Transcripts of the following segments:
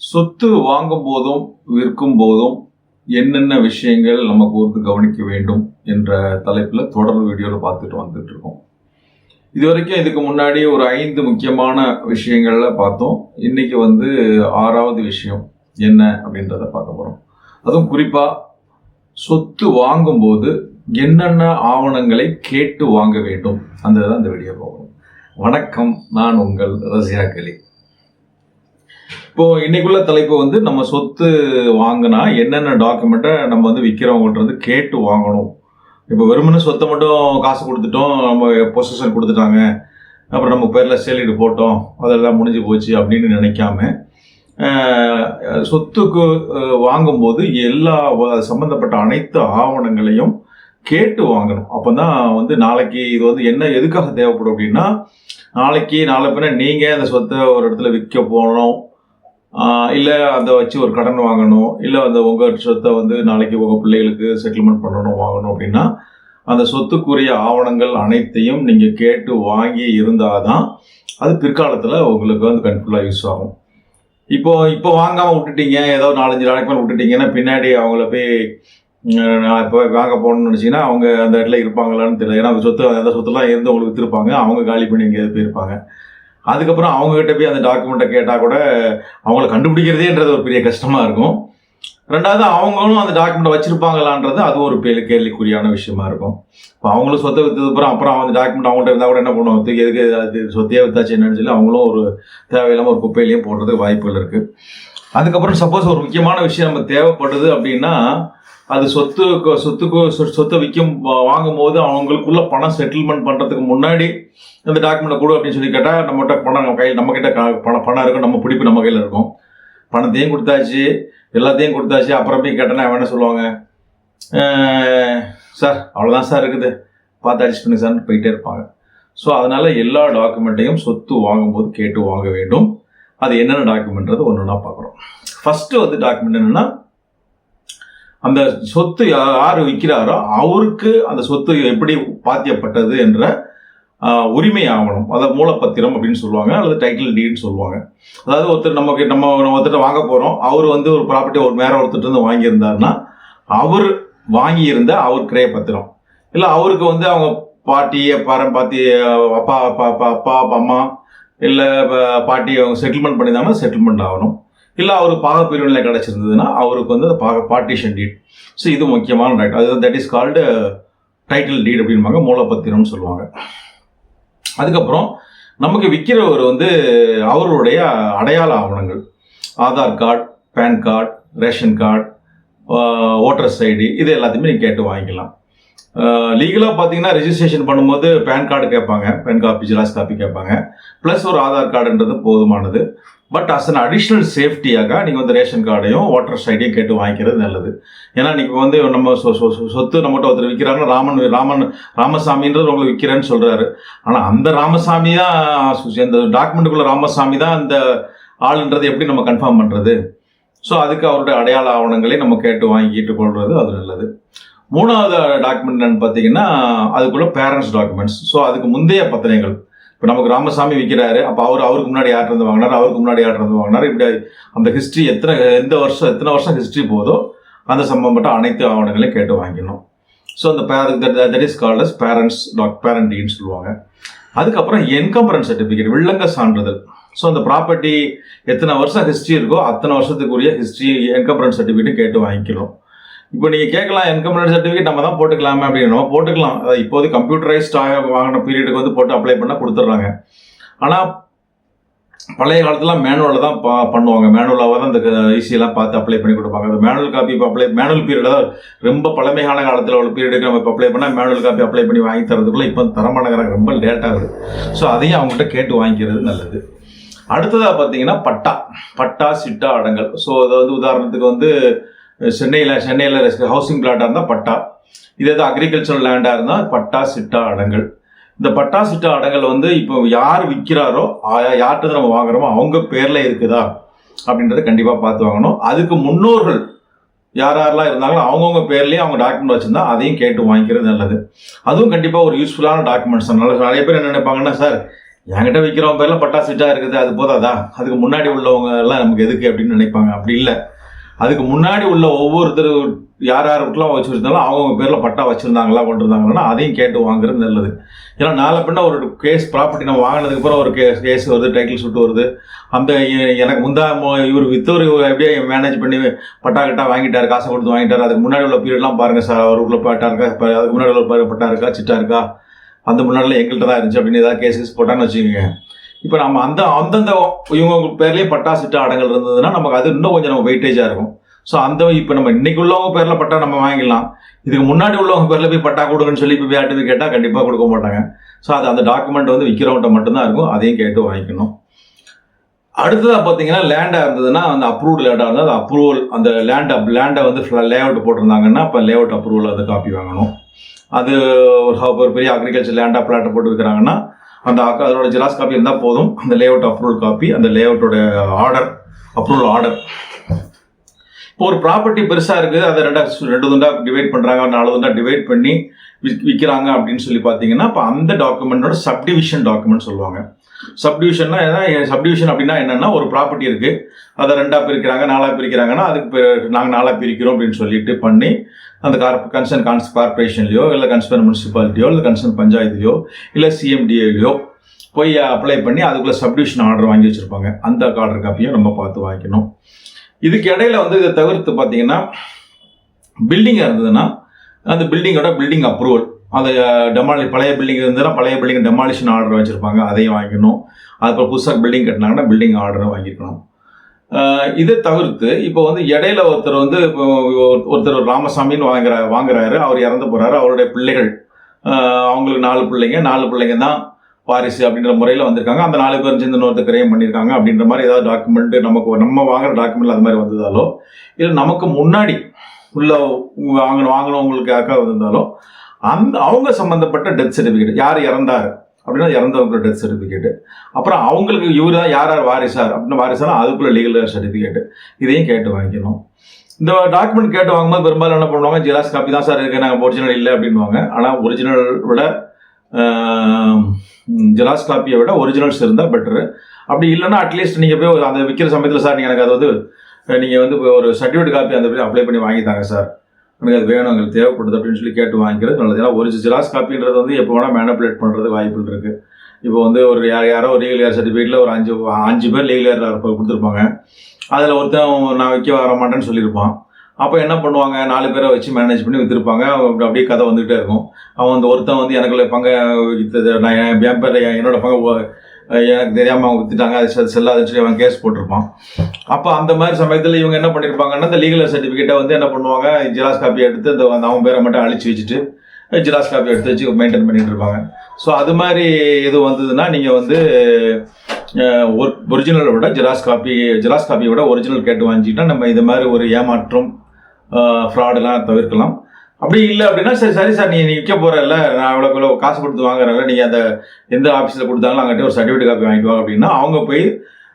சொத்து வாங்கும் போதும் விற்கும் போதும் என்னென்ன விஷயங்கள் நம்ம கூர்ந்து கவனிக்க வேண்டும் என்ற தலைப்பில் தொடர் வீடியோவில் பார்த்துட்டு வந்துட்டு இருக்கோம். இது வரைக்கும் இதுக்கு முன்னாடி ஒரு 5 முக்கியமான விஷயங்கள்ல பார்த்தோம். இன்னைக்கு 6வது விஷயம் என்ன அப்படின்றத பார்க்க போறோம். அதுவும் குறிப்பா சொத்து வாங்கும்போது என்னென்ன ஆவணங்களை கேட்டு வாங்க வேண்டும் அந்த இந்த வீடியோ பார்க்கணும். வணக்கம், நான் உங்கள் ரசியா கலி. இப்போ இன்னைக்குள்ள தலைப்பு நம்ம சொத்து வாங்கினா என்னென்ன டாக்குமெண்ட்டை நம்ம விற்கிறவங்கன்றது கேட்டு வாங்கணும். இப்போ வெறுமனே சொத்தை மட்டும் காசு கொடுத்துட்டோம், நம்ம பொசிஷன் கொடுத்துட்டாங்க, அப்புறம் நம்ம பேரில் சேலீடு போட்டோம், அதெல்லாம் முடிஞ்சு போச்சு அப்படின்னு நினைக்காம சொத்துக்கு வாங்கும்போது எல்லா சம்மந்தப்பட்ட அனைத்து ஆவணங்களையும் கேட்டு வாங்கணும். அப்போ தான் நாளைக்கு இது என்ன எதுக்காக தேவைப்படும் அப்படின்னா, நாளைக்கு நாளை பின்ன நீங்கள் அந்த சொத்தை ஒரு இடத்துல விற்க போகணும், இல்லை அதை வச்சு ஒரு கடன் வாங்கணும், இல்லை உங்கள் சொத்தை நாளைக்கு உங்கள் பிள்ளைகளுக்கு செட்டில்மெண்ட் பண்ணணும் வாங்கணும் அப்படின்னா அந்த சொத்துக்குரிய ஆவணங்கள் அனைத்தையும் நீங்கள் கேட்டு வாங்கி இருந்தால் தான் அது பிற்காலத்தில் உங்களுக்கு கன்ஃபுல்லாக யூஸ் ஆகும். இப்போ வாங்காமல் விட்டுட்டீங்க, ஏதோ 4-5 நாளைக்கு மேலே விட்டுட்டீங்கன்னா பின்னாடி அவங்கள போய் நான் இப்போ வாங்க போகணும்னு நினச்சிங்கன்னா அவங்க அந்த இடத்துல இருப்பாங்களான்னு தெரியல. ஏன்னா அந்த சொத்துலாம் இருந்து அவங்களுக்கு விற்றுருப்பாங்க, அவங்க காலி பண்ணி எங்கேயாவது போயிருப்பாங்க. அதுக்கப்புறம் அவங்ககிட்ட போய் அந்த டாக்குமெண்ட்டை கேட்டால் கூட அவங்கள கண்டுபிடிக்கிறதேன்றது ஒரு பெரிய கஷ்டமாக இருக்கும். ரெண்டாவது அவங்களும் அந்த டாக்குமெண்ட்டை வச்சுருப்பாங்களான்றது அது ஒரு கேள்விக்குறியான விஷயமா இருக்கும். இப்போ அவங்களும் சொத்தை விற்றதுக்கப்புறம் அப்புறம் அந்த டாக்குமெண்ட் அவங்கள்ட்ட இருந்தால் கூட என்ன பண்ணுவாங்க, எதுக்கு அது சொத்தையே வித்தாச்சு என்னன்னு சொல்லி அவங்களும் ஒரு தேவையில்லாமல் ஒரு குப்பையிலையும் போடுறதுக்கு வாய்ப்புகள் இருக்குது. அதுக்கப்புறம் சப்போஸ் ஒரு முக்கியமான விஷயம் நம்ம தேவைப்படுது அப்படின்னா அது சொத்தை வாங்கும் போது அவங்களுக்குள்ள பணம் செட்டில்மெண்ட் பண்ணுறதுக்கு முன்னாடி அந்த டாக்குமெண்ட்டை கொடு அப்படின்னு சொல்லி கேட்டால் நம்மகிட்ட பணம் நம்மக்கிட்ட பணம் இருக்கும், நம்ம பிடிப்பு நம்ம கையில் இருக்கும். பணத்தையும் கொடுத்தாச்சு, எல்லாத்தையும் கொடுத்தாச்சு, அப்புறமே கேட்டேன்னா என்ன சொல்லுவாங்க, சார் அவ்வளோதான் சார் இருக்குது, பார்த்து அட்ஜஸ்ட் பண்ணி சார்னு போயிட்டே இருப்பாங்க. ஸோ அதனால் எல்லா டாக்குமெண்ட்டையும் சொத்து வாங்கும்போது கேட்டு வாங்க வேண்டும். அது என்னென்ன டாக்குமெண்ட்றது ஒன்று ஒன்றா பார்க்குறோம். ஃபஸ்ட்டு டாக்குமெண்ட் என்னென்னா, அந்த சொத்து யார் விற்கிறாரோ அவருக்கு அந்த சொத்து எப்படி பாத்தியப்பட்டது என்ற உரிமை ஆவணம், அதை மூலப்பத்திரம் அப்படின்னு சொல்லுவாங்க, அல்லது டைட்டில் டீட்னு சொல்லுவாங்க. அதாவது நம்ம ஒருத்தர் வாங்க போகிறோம், அவர் ஒரு ப்ராப்பர்ட்டி வேற ஒருத்தர் வாங்கியிருந்தாருன்னா அவர் வாங்கியிருந்த அவர் கிரய பத்திரம், இல்லை அவருக்கு அவங்க பாட்டி அப்பா அம்மா இல்லை பாட்டி அவங்க செட்டில்மெண்ட் பண்ணியிருந்தாங்கன்னா செட்டில்மெண்ட் ஆகணும். இல்லை அவருக்கு பாகப்பிரிவினை கிடச்சிருந்ததுன்னா அவருக்கு பார்ட்டிஷன் டீட். ஸோ இது முக்கியமான ரைட், அது that is called title deed அப்படின்பாங்க, மூலப்பத்திரம்னு சொல்லுவாங்க. அதுக்கப்புறம் நமக்கு விற்கிறவர் அவருடைய அடையாள ஆவணங்கள், Aadhaar card, PAN card, ration card, voters ID, இது எல்லாத்தையுமே நீங்கள் கேட்டு வாங்கிக்கலாம். லீகலாக பார்த்தீங்கன்னா ரெஜிஸ்ட்ரேஷன் பண்ணும்போது பேன் கார்டு கேட்பாங்க, பேன் காப்பி ஜெராக்ஸ் காப்பி கேட்பாங்க, ப்ளஸ் ஒரு ஆதார் கார்டுன்றது போதுமானது. பட் அஸ் அன் அடிஷ்னல் சேஃப்டியாக நீங்கள் ரேஷன் கார்டையும் ஓட்டர்ஸ் ஐடியும் கேட்டு வாங்கிக்கிறது நல்லது. ஏன்னா நீங்கள் நம்ம சொத்து நம்மகிட்ட ஒருத்தர் விற்கிறாருன்னா ராமசாமின்றது உங்களுக்கு விற்கிறேன்னு சொல்கிறாரு. ஆனால் அந்த ராமசாமி தான் இந்த டாக்குமெண்ட்டுக்குள்ள ராமசாமி தான் அந்த ஆளுன்றது எப்படி நம்ம கன்ஃபார்ம் பண்ணுறது? ஸோ அதுக்கு அவருடைய அடையாள ஆவணங்களை நம்ம கேட்டு வாங்கிட்டு கொள்வது அது நல்லது. 3வது டாக்குமெண்ட் என்னன்னு பார்த்தீங்கன்னா அதுக்குள்ள பேரண்ட்ஸ் டாக்குமெண்ட்ஸ். ஸோ அதுக்கு முந்தைய பத்திரங்கள். இப்போ நமக்கு ராமசாமி விற்கிறாரு, அப்போ அவருக்கு முன்னாடி யார்ட்டு வாங்கினார், அவருக்கு முன்னாடி யார்ட்டு வாங்கினார், இப்படி அந்த ஹிஸ்ட்ரி எத்தனை வருஷம் ஹிஸ்ட்ரி போதோ அந்த சம்பந்தப்பட்ட அனைத்து ஆவணங்களையும் கேட்டு வாங்கிக்கணும். ஸோ அந்த that is called as parent டீட்னு சொல்லுவாங்க. அதுக்கப்புறம் என்கம்பரன்ஸ் சர்டிஃபிகேட், வில்லங்க சான்றிதழ். ஸோ அந்த ப்ராப்பர்ட்டி எத்தனை வருஷம் ஹிஸ்ட்ரி இருக்கோ அத்தனை வருஷத்துக்குரிய ஹிஸ்ட்ரி என்கம்பரன்ஸ் சர்டிஃபிகேட் கேட்டு வாங்கிக்கணும். இப்போ நீங்கள் கேட்கலாம், என்கம்பரன்ஸ் சர்டிஃபிகேட் நம்ம தான் போட்டுக்கலாமே அப்படின்னு. நம்ம போட்டுக்கலாம், இப்போது கம்ப்யூட்டரைஸ்டாக வாங்கின பீரியடுக்கு போட்டு அப்ளை பண்ணால் கொடுத்துட்றாங்க. ஆனால் பழைய காலத்துலாம் மேனுவலில் தான் பண்ணுவாங்க, மேனுவலாக தான் இந்த ஈஸியெல்லாம் பார்த்து அப்ளை பண்ணி கொடுப்பாங்க. அந்த மேனுவல் காப்பி இப்போ மேனுவல் பீரியட் தான் ரொம்ப பழமையான காலத்தில் உள்ள பீரியடுக்கு நம்ம இப்போ அப்ளை பண்ணால் மேனுவல் காப்பி அப்ளை பண்ணி வாங்கி தரதுக்குள்ளே இப்போ தரமானங்கிறாங்க, ரொம்ப லேட் ஆகுது. ஸோ அதையும் அவங்ககிட்ட கேட்டு வாங்கிக்கிறது நல்லது. அடுத்ததாக பார்த்தீங்கன்னா பட்டா சிட்டா அடங்கல். ஸோ அதை உதாரணத்துக்கு சென்னையில் ஹவுசிங் பிளாட்டாக இருந்தால் பட்டா, இதே அக்ரிகல்ச்சரல் லேண்டாக இருந்தால் பட்டா சிட்டா அடங்கல். இந்த பட்டா சிட்டா அடங்கல் இப்போ யார் விற்கிறாரோ யார்கிட்ட நம்ம வாங்குறோமோ அவங்க பேரில் இருக்குதா அப்படின்றத கண்டிப்பாக பார்த்து வாங்கணும். அதுக்கு முன்னோர்கள் யாரெல்லாம் இருந்தாங்களோ அவங்கவுங்க பேர்லேயும் அவங்க டாக்குமெண்ட் வச்சுருந்தா அதையும் கேட்டு வாங்கிக்கிறது நல்லது. அதுவும் கண்டிப்பாக ஒரு யூஸ்ஃபுல்லான டாக்குமெண்ட்ஸ். நிறைய பேர் என்ன நினைப்பாங்கன்னா, சார் என்கிட்ட விற்கிறவங்க பேரில் பட்டா சீட்டாக இருக்குது, அது போதாதா? அதுக்கு முன்னாடி உள்ளவங்க எல்லாம் நமக்கு எதுக்கு அப்படின்னு நினைப்பாங்க. அப்படி இல்லை, அதுக்கு முன்னாடி உள்ள ஒவ்வொருத்தர் யார் யாருக்கெல்லாம் வச்சுருந்தாலும் அவங்கவுங்க பேரில் பட்டா வச்சுருந்தாங்களா கொண்டிருந்தாங்கன்னா அதையும் கேட்டு வாங்குறது நல்லது. ஏன்னா நாளை பின்ன ஒரு கேஸ் ப்ராப்பர்ட்டி நம்ம வாங்கினதுக்கு அப்புறம் ஒரு கேஸ் வருது, டைட்டில் சூட் வருது, அந்த எனக்கு இவர் வித்தவர் எப்படியே மேனேஜ் பண்ணி பட்டா கிட்டா வாங்கிட்டார், காசை கொடுத்து வாங்கிட்டார், அதுக்கு முன்னாடி உள்ள பீரியட்லாம் பாருங்கள் சார், அவருக்குள்ள பட்டா இருக்கா, அதுக்கு முன்னாடி உள்ள பட்டா இருக்கா, சிட்டா இருக்கா, அந்த முன்னாடிலாம் எங்கள்கிட்ட தான் இருந்துச்சு அப்படின்னு ஏதாவது கேஸ் போட்டான்னு வச்சுக்கோங்க. இப்போ நம்ம அந்தந்த இவங்க பேர்லேயே பட்டா சிட்டா அடங்கல் இருந்ததுன்னா நமக்கு அது இன்னும் கொஞ்சம் நம்ம வெயிட்டேஜாக இருக்கும். ஸோ இப்போ நம்ம இன்னைக்கு உள்ளவங்க பேரில் பட்டா நம்ம வாங்கிடலாம், இதுக்கு முன்னாடி உள்ளவங்க பேரில் போய் பட்டா கொடுங்கன்னு சொல்லி இப்போ யார்ட்டு போய் கேட்டால் கண்டிப்பாக கொடுக்க மாட்டாங்க. ஸோ அந்த டாக்குமெண்ட் விற்கிறவன்ட்ட மட்டும்தான் இருக்கும், அதையும் கேட்டு வாங்கிக்கணும். அடுத்ததாக பார்த்தீங்கன்னா லேண்டாக இருந்ததுன்னா அந்த அப்ரூவ்டு லேண்டாக இருந்தால் அந்த அப்ரூவல், அந்த லேண்டை லே அவுட் போட்டிருந்தாங்கன்னா இப்போ லே அவுட் அப்ரூவல் அந்த காப்பி வாங்கணும். அது ஒரு பெரிய அக்ரிகல்ச்சர் லேண்டாக பிளாட்டை போட்டு வைக்கிறாங்கன்னா அதோட ஜெராக்ஸ் காப்பி இருந்தால் போதும். அந்த லே அவுட் அப்ரூவல் காப்பி, அந்த லே அவுட்டோட ஆர்டர், அப்ரூவல் ஆர்டர். இப்போ ஒரு ப்ராப்பர்ட்டி பெருசாக இருக்குது, அதை ரெண்டு துண்டாக டிவைட் பண்ணுறாங்க, 4 துண்டாக டிவைட் பண்ணி விற்கிறாங்க அப்படின்னு சொல்லி பார்த்தீங்கன்னா இப்போ அந்த டாக்குமெண்ட்டோட சப்டிவிஷன் டாக்குமெண்ட் சொல்லுவாங்க. சப்டிவிஷன்னா சப்டிவிஷன் அப்படின்னா என்னென்னா, ஒரு ப்ராப்பர்ட்டி இருக்குது, அதை 2ஆக பிரிக்கிறாங்க, 4ஆக பிரிக்கிறாங்கன்னா அதுக்கு நாங்கள் 4ஆக பிரிக்கிறோம் அப்படின்னு சொல்லிட்டு பண்ணி அந்த கன்சர்ன் கார்பரேஷன்லையோ இல்லை கன்சர்ன் முனிசிபாலிட்டியோ இல்லை கன்சர்ன் பஞ்சாயத்துலையோ இல்லை சிஎம்டிஏலையோ போய் அப்ளை பண்ணி அதுக்குள்ளே சப்டிவிஷன் ஆர்டர் வாங்கி வச்சுருப்பாங்க. அந்த ஆர்டர் காப்பியும் நம்ம பார்த்து வாங்கிக்கணும். இதுக்கு இடையில இதை தவிர்த்து பார்த்தீங்கன்னா பில்டிங்காக இருந்ததுன்னா அந்த பில்டிங் அப்ரூவல், அந்த பழைய பில்டிங் இருந்ததுன்னா பழைய பில்டிங் டெமாலிஷன் ஆர்டர் வச்சுருப்பாங்க, அதையும் வாங்கிக்கணும். அதுக்கப்புறம் புதுசாக பில்டிங் கட்டினாங்கன்னா பில்டிங் ஆர்டரை வாங்கிக்கணும். இதை தவிர்த்து இப்போ இடையில ஒருத்தர் ராமசாமின்னு வாங்குறாரு, அவர் இறந்து போகிறாரு, அவருடைய பிள்ளைகள், அவங்களுக்கு 4 பிள்ளைங்க தான் வாரிசு அப்படின்ற முறையில் வந்திருக்காங்க. அந்த 4 பேர் சேர்ந்து இன்னொருத்தர் கிரைம் பண்ணியிருக்காங்க அப்படின்ற மாதிரி ஏதாவது டாக்குமெண்ட் நம்ம வாங்குற டாக்குமெண்ட் அது மாதிரி வந்ததாலோ இல்லை நமக்கு முன்னாடி உள்ள வாங்கினவங்களுக்கு யாருக்காவது வந்திருந்தாலோ அவங்க சம்மந்தப்பட்ட டெத் சர்டிஃபிகேட், யார் இறந்தார் அப்படின்னா இறந்தவங்களோட டெத் சர்டிஃபிகேட்டு, அப்புறம் அவங்களுக்கு இவர் தான் யார் வாரிசார் அப்படின்னு வாரிசானா அதுக்குள்ள லீகல் சர்டிஃபிகேட்டு, இதையும் கேட்டு வாங்கிக்கணும். இந்த டாக்குமெண்ட் கேட்டு வாங்கும்போது பெரும்பாலும் என்ன பண்ணுவாங்க, ஜெராக்ஸ் காப்பி தான் சார் இருக்குது, நாங்கள் ஒரிஜினல் இல்லை அப்படின்வாங்க. ஆனால் ஒரிஜினல் விட ஜெராக்ஸ் காப்பியை விட ஒரிஜினல்ஸ் இருந்தால் பெட்டரு. அப்படி இல்லைன்னா அட்லீஸ்ட் நீங்கள் போய் அந்த விற்கிற சமயத்தில் சார் நீங்கள் எனக்கு அது நீங்கள் ஒரு சர்டிஃபிகேட் காப்பி அந்த அப்ளை பண்ணி வாங்கித்தாங்க சார், எனக்கு அது வேணும், எங்களுக்கு தேவைப்படுது அப்படின்னு சொல்லி கேட்டு வாங்கிக்கிறது நல்லது. ஏன்னா ஒரு ஜெராக்ஸ் காப்பின்றது எப்போ வேணால் மேனிபுலேட் பண்ணுறதுக்கு வாய்ப்புகள் இருக்குது. இப்போ ஒரு யாரோ ஒரு லீகல் ஏர் சர்டிஃபிகேட்டில் ஒரு 5 பேர் லீகல் ஏர் கொடுத்துருப்பாங்க, அதில் ஒருத்தன் நான் விற்க வர மாட்டேன்னு சொல்லியிருப்பான். அப்போ என்ன பண்ணுவாங்க, 4 பேரை வச்சு மேனேஜ் பண்ணி விற்றுருப்பாங்க. அப்படியே கதை வந்துகிட்டே இருக்கும். அவன் ஒருத்தன் எனக்கு பங்கை விற்றது, நான் என் பேர் என்னோட பங்கை எனக்கு தெரியாமல் அவங்க விற்றுட்டாங்க, அது செல்லாதுன்னு சொல்லி அவன் கேஸ் போட்டிருப்பான். அப்போ அந்த மாதிரி சமயத்தில் இவங்க என்ன பண்ணியிருப்பாங்கன்னா, இந்த லீகல் சர்டிஃபிகேட்டை என்ன பண்ணுவாங்க, ஜெராக்ஸ் காப்பி எடுத்து அவன் பேரை மட்டும் அழிச்சு வச்சுட்டு ஜெராக்ஸ் காப்பி எடுத்து வச்சு மெயின்டைன் பண்ணிட்டு இருப்பாங்க. ஸோ அது மாதிரி எது வந்ததுன்னா நீங்கள் ஒரிஜினலை விட ஜெராக்ஸ் காப்பியை விட ஒரிஜினல் கேட்டு வாங்கிக்கிட்டால் நம்ம இது மாதிரி ஒரு ஏமாற்றம் ஃப்ராடெல்லாம் தவிர்க்கலாம். அப்படி இல்லை அப்படின்னா சரி சார் நீ விற்க போகிறல்ல, நான் இவ்வளோ காசு கொடுத்து வாங்குறேன்ல, நீங்கள் அந்த எந்த ஆஃபீஸில் கொடுத்தாலும் அங்கிட்ட ஒரு சர்டிஃபிகேட் காப்பி வாங்கிட்டு வாங்க அப்படின்னா அவங்க போய்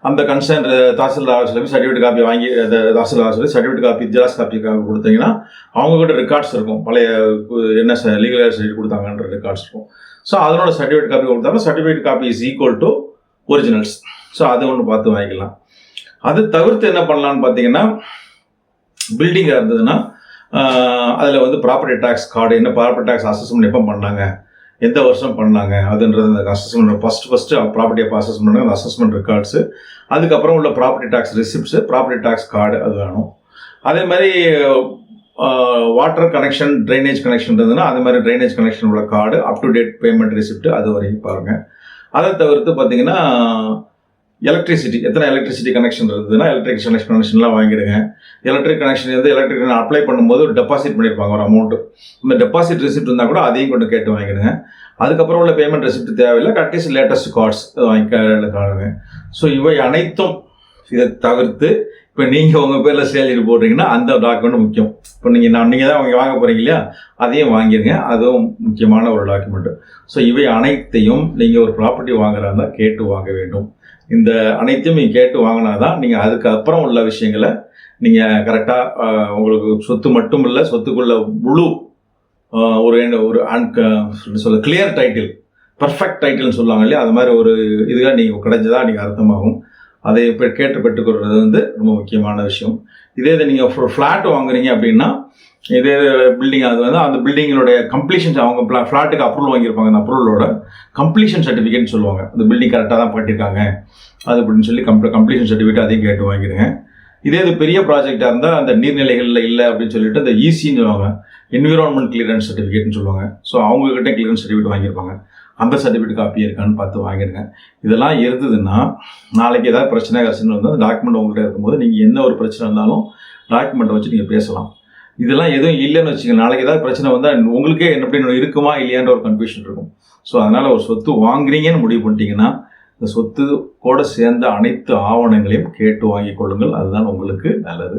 அந்த கன்சர்ன் தாசில்தார் ஆஃபீஸில் போய் சர்டிஃபிகேட் காப்பி வாங்கி தாசில்தார் ஆஃபீஸில் சர்டிஃபிகேட் காப்பி ஜெராக்ஸ் காப்பி கொடுத்தீங்கன்னா அவங்ககிட்ட ரெக்கார்ட்ஸ் இருக்கும், பழைய என்ன லீகல் சர்டிஃபிகேட் கொடுத்தாங்கன்ற ரெக்கார்ட்ஸ் இருக்கும். ஸோ அதனோட சர்டிஃபிகேட் காப்பி கொடுத்தாலும் certificate copy is equal to originals. So அது ஒன்று பார்த்து வாங்கிக்கலாம். அது தவிர்த்து என்ன பண்ணலான்னு பார்த்தீங்கன்னா, பில்டிங்காக இருந்ததுன்னா அதில் ப்ராப்பர்ட்டி டேக்ஸ் கார்டு, என்ன ப்ராப்பர்ட்டி டேக்ஸ் அசஸ்மெண்ட் எப்போ பண்ணாங்க, எந்த வருஷம் பண்ணாங்க அதுன்றது அந்த அசஸ்மெண்ட் ஃபஸ்ட்டு ப்ராப்பர்ட்டி அப்போ அசஸ் பண்ணாங்க, அந்த அசஸ்மெண்ட் ரெக்கார்ட்ஸு, அதுக்கப்புறம் உள்ள property tax receipts, property tax card அது வேணும். அதே மாதிரி வாட்டர் கனெக்ஷன், ட்ரைனேஜ் கனெக்ஷன் இருந்ததுன்னா அது மாதிரி ட்ரைனேஜ் கனெக்ஷன் உள்ள card, up to date payment receipt அது வரைக்கும் பாருங்கள். அதை தவிர்த்து பார்த்தீங்கன்னா எலக்ட்ரிசிட்டி, எத்தனை எலக்ட்ரிசிட்டி கனெக்ஷன் இருந்ததுன்னா எலக்ட்ரிக் கனெக்ஷன்லாம் வாங்கிடுங்க. எலக்ட்ரிக் கனெக்ஷன் எலக்ட்ரிக் அப்ளை பண்ணும்போது ஒரு டெபாசிட் பண்ணியிருப்பாங்க ஒரு அமௌண்ட்டு, இந்த டெபாசிட் ரிசிப்ட் இருந்தால் கூட அதையும் கொண்டு கேட்டு வாங்கிடுங்க. அதுக்கப்புறம் உள்ள பேமெண்ட் ரெசிப்ட் தேவையில்லை, அட்லீஸ்ட் லேட்டஸ்ட் கார்ட்ஸ் வாங்கிக்காங்க. ஸோ இவை அனைத்தும் இதை தவிர்த்து இப்போ நீங்கள் உங்கள் பேரில் சேலரி போடுறீங்கன்னா அந்த டாக்குமெண்ட் முக்கியம். இப்போ நீங்கள் தான் அவங்க வாங்க போகிறீங்க இல்லையா, அதையும் வாங்கிடுங்க, அதுவும் முக்கியமான ஒரு டாக்குமெண்ட்டு. ஸோ இவை அனைத்தையும் நீங்கள் ஒரு ப்ராப்பர்ட்டி வாங்குறாருந்தா கேட்டு வாங்க வேண்டும். இந்த அனைத்தையும் நீங்கள் கேட்டு வாங்கினா தான் நீங்கள் அதுக்கப்புறம் உள்ள விஷயங்களை நீங்கள் கரெக்டாக உங்களுக்கு சொத்து மட்டும் இல்லை, சொத்துக்குள்ள முழு ஒரு கிளியர் டைட்டில், பர்ஃபெக்ட் டைட்டில்னு சொல்லுவாங்க இல்லையா, அது மாதிரி ஒரு இதுக்காக நீங்கள் கிடைச்சதா நீங்கள் அர்த்தமாகும். அதை இப்போ பெற்றுக்கொள்வது வந்து ரொம்ப முக்கியமான விஷயம். இதே இதை நீங்கள் ஒரு ஃப்ளாட் வாங்குறீங்க அப்படின்னா, இதே பில்டிங் அது வந்து அந்த பில்டிங்கினுடைய கம்ப்ளீஷன்ஸ், அவங்க ஃப்ளாட்டுக்கு அப்ரூவல் வாங்கியிருப்பாங்க, அந்த அப்ரூவலோட கம்ப்ளீஷன் சர்டிஃபிகேட்னு சொல்லுவாங்க. அந்த பில்டிங் கரெக்டாக தான் பண்ணியிருக்காங்க அது அப்படின்னு சொல்லி கம்ப்ளீஷன் சர்டிஃபிகேட் அதையும் கேட்டு வாங்கிடுங்க. இதே இது பெரிய ப்ராஜெக்டாக இருந்தால் அந்த நீர்நிலைகளில் இல்லை அப்படின்னு சொல்லிட்டு அந்த ஈசின்னு சொல்லுவாங்க, என்விரான்மெண்ட் கிளியரன்ஸ் சர்டிஃபிகேட்னு சொல்லுவாங்க. ஸோ அவங்ககிட்ட கிளியரன்ஸ் சர்டிஃபிகேட் வாங்கியிருப்பாங்க, அந்த சர்டிஃபிகேட் காப்பி இருக்கான்னு பார்த்து வாங்கிடுங்க. இதெல்லாம் இருந்ததுன்னா நாளைக்கு ஏதாவது பிரச்சனை வந்து அந்த டாக்குமெண்ட் உங்கள்கிட்ட இருக்கும்போது நீங்கள் என்ன ஒரு பிரச்சனை இருந்தாலும் டாக்குமெண்ட்டை வச்சு நீங்கள் பேசலாம். இதெல்லாம் எதுவும் இல்லைன்னு வச்சுக்கோங்க, நாளைக்கு ஏதாவது பிரச்சனை வந்தால் உங்களுக்கே என்ன அப்படின்னு இருக்குமா இல்லையான்ற ஒரு கன்ஃபியூஷன் இருக்கும். ஸோ அதனால் ஒரு சொத்து வாங்குறீங்கன்னு முடிவு பண்ணிட்டீங்கன்னா இந்த சொத்து கூட சேர்ந்த அனைத்து ஆவணங்களையும் கேட்டு வாங்கி கொள்ளுங்கள், அதுதான் உங்களுக்கு நல்லது.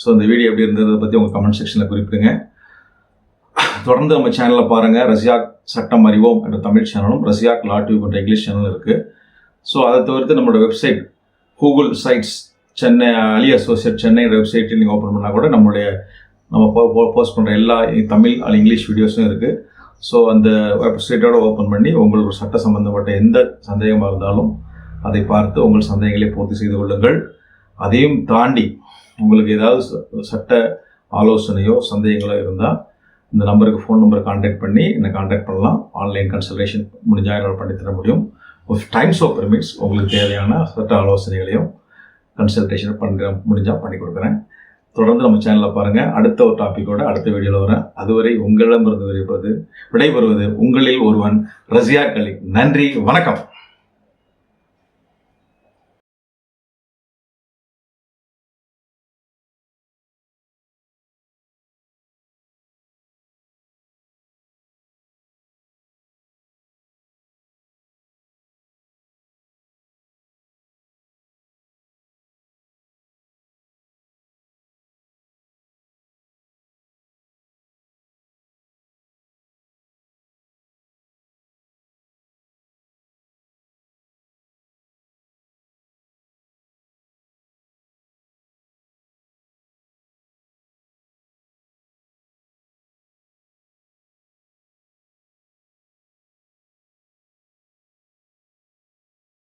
ஸோ இந்த வீடியோ எப்படி இருந்ததை பற்றி உங்கள் கமெண்ட் செக்ஷனில் குறிப்பிடுங்க. தொடர்ந்து நம்ம சேனலில் பாருங்கள், ரசியாக் சட்டம் அறிவோம் என்ற தமிழ் சேனலும் ரசியாக் லா டியூப் என்ற இங்கிலீஷ் சேனலும் இருக்குது. ஸோ அதை தவிர்த்து நம்மளோட வெப்சைட் கூகுள் சைட்ஸ் சென்னை அலி அசோசியேட் சென்னை வெப்சைட்டில் நீங்கள் ஓப்பன் பண்ணால் கூட நம்ம போஸ்ட் பண்ணுற எல்லா தமிழ் இங்கிலீஷ் வீடியோஸும் இருக்குது. ஸோ அந்த வெப்சைட்டோட ஓப்பன் பண்ணி உங்களுக்கு சட்ட சம்பந்தப்பட்ட எந்த சந்தேகமாக இருந்தாலும் அதை பார்த்து உங்கள் சந்தேகங்களை பூர்த்தி செய்து கொள்ளுங்கள். அதையும் தாண்டி உங்களுக்கு ஏதாவது சட்ட ஆலோசனையோ சந்தேகங்களோ இருந்தால் இந்த நம்பருக்கு ஃபோன் நம்பரை கான்டாக்ட் பண்ணி என்னை கான்டாக்ட் பண்ணலாம். ஆன்லைன் கன்சல்டேஷன் முடிஞ்சால் என்னால் பண்ணித்தர முடியும். டைம்ஸ் ஆஃப் பெர்மிட்ஸ் உங்களுக்கு தேவையான சட்ட ஆலோசனைகளையும் கன்சல்டேஷன் முடிஞ்சால் பண்ணி கொடுக்குறேன். தொடர்ந்து நம்ம சேனலில் பாருங்கள். அடுத்த ஒரு டாப்பிக்கோட அடுத்த வீடியோவில் வரேன். அதுவரை உங்களிடமிருந்து விடைபெறுவது உங்களில் ஒருவன் ரசியாக் அலி. நன்றி, வணக்கம்.